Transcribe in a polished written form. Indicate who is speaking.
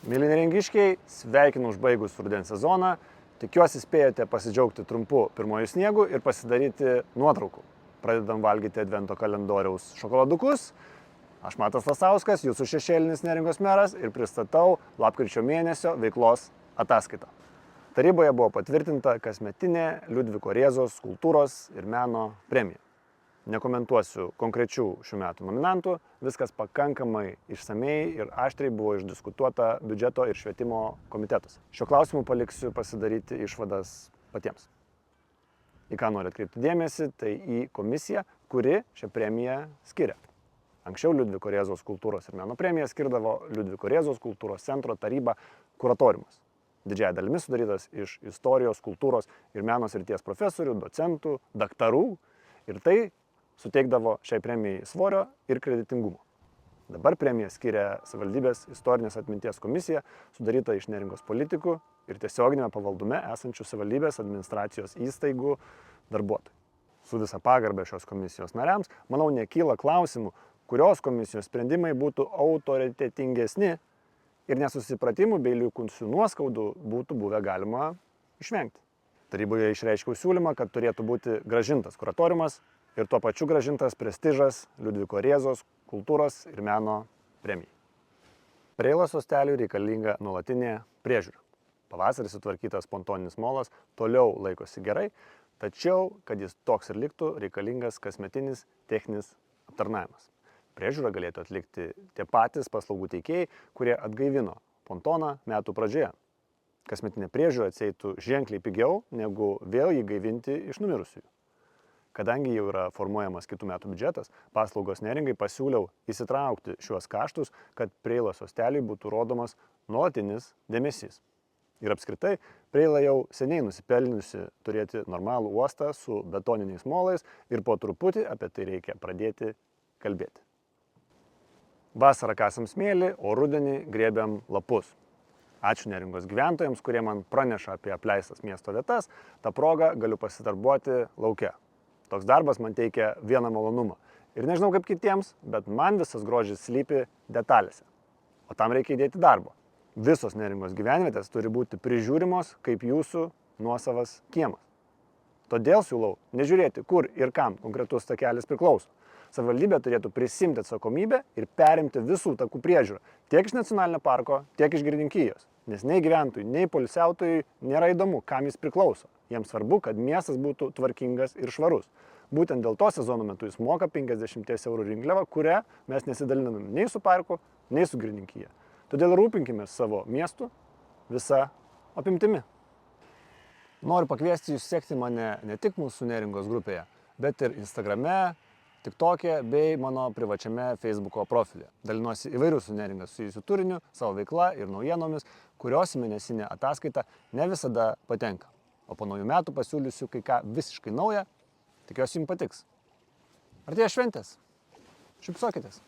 Speaker 1: Mėlyni rengiškiai, sveikinu užbaigus rudens sezoną. Tikiuosi spėjote pasidžiaugti trumpu pirmojų sniegu ir pasidaryti nuotraukų. Pradedam valgyti advento kalendoriaus šokoladukus. Aš Matas Lasauskas, jūsų šešėlinis Neringos meras ir pristatau lapkričio mėnesio veiklos ataskaitą. Taryboje buvo patvirtinta kasmetinė Liudviko Rėzos kultūros ir meno premija. Nekomentuosiu konkrečių šių metų nominantų, viskas pakankamai išsamei ir aštriai buvo išdiskutuota biudžeto ir švietimo komitetuose. Šio klausimu paliksiu pasidaryti išvadas patiems. Į ką noriu atkreipti dėmesį, tai į komisiją, kuri šią premiją skiria. Anksčiau Liudviko Rėzos kultūros ir meno premiją skirdavo Liudviko Rėzos kultūros centro taryba kuratoriumas. Didžiąja dalimi sudarytas iš istorijos, kultūros ir meno srities profesorių, docentų, daktarų ir tai suteikdavo šiai premijai svorio ir kreditingumo. Dabar premiją skiria savivaldybės istorinės atminties komisija, sudaryta iš Neringos politikų ir tiesioginėme pavaldume esančių savivaldybės administracijos įstaigų darbuotojų. Su visa pagarba šios komisijos nariams, manau, nekyla klausimų, kurios komisijos sprendimai būtų autoritetingesni ir nesusipratimų bei likusių nuoskaudų būtų buvę galima išvengti. Taryboje išreiškiau siūlymą, kad turėtų būti grąžintas kuratoriumas ir tuo pačiu grąžintas prestižas Liudviko Rėzos kultūros ir meno premijai. Preilos sosteliui reikalinga nuolatinė priežiūra. Pavasarį sutvarkytas pontoninis molas toliau laikosi gerai, tačiau, kad jis toks ir liktų, reikalingas kasmetinis techninis aptarnavimas. Priežiūrą galėtų atlikti tie patys paslaugų teikėjai, kurie atgaivino pontoną metų pradžioje. Kasmetinė priežiūra atsieitų ženkliai pigiau, negu vėl jį gaivinti iš numirusiųjų. Kadangi jau yra formuojamas kitų metų biudžetas, paslaugos Neringai pasiūliau įsitraukti šiuos kaštus, kad Preilos sosteliui būtų rodomas nuolatinis dėmesys. Ir apskritai, Preila jau seniai nusipelniusi turėti normalų uostą su betoniniais molais ir po truputį apie tai reikia pradėti kalbėti. Vasarą kasam smėlį, o rudenį grėbiam lapus. Ačiū Neringos gyventojams, kurie man praneša apie apleistas miesto vietas, tą progą galiu pasidarbuoti lauke. Toks darbas man teikia vieną malonumą. Ir nežinau kaip kitiems, bet man visas grožis slypi detalėse. O tam reikia įdėti darbo. Visos Neringos gyvenvietės turi būti prižiūrimos kaip jūsų nuosavas kiemas. Todėl siūlau nežiūrėti, kur ir kam konkretus takelis priklauso. Savivaldybė turėtų prisimti atsakomybę ir perimti visų takų priežiūrą, tiek iš nacionalinio parko, tiek iš girininkijos. Nes nei gyventojui, nei poilsiautojui nėra įdomu, kam jis priklauso. Jiems svarbu, kad miestas būtų tvarkingas ir švarus. Būtent dėl to sezono metu jis moka 50 eurų rinkliavą, kurią mes nesidaliname nei su parku, nei su girininkija. Todėl rūpinkime savo miestu visa apimtimi. Noriu pakviesti jūs sekti mane ne tik mūsų Neringos grupėje, bet ir Instagrame, TikTok'e bei mano privačiame Facebook'o profilyje. Dalinuosi įvairių su Neringa susijusių turiniu, savo veikla ir naujienomis, kurios į mėnesinę ataskaitą ne visada patenka. O po naujų metų pasiūlysiu kai ką visiškai naują, tikiuosi jums patiks. Artėja šventės. Šypsokitės.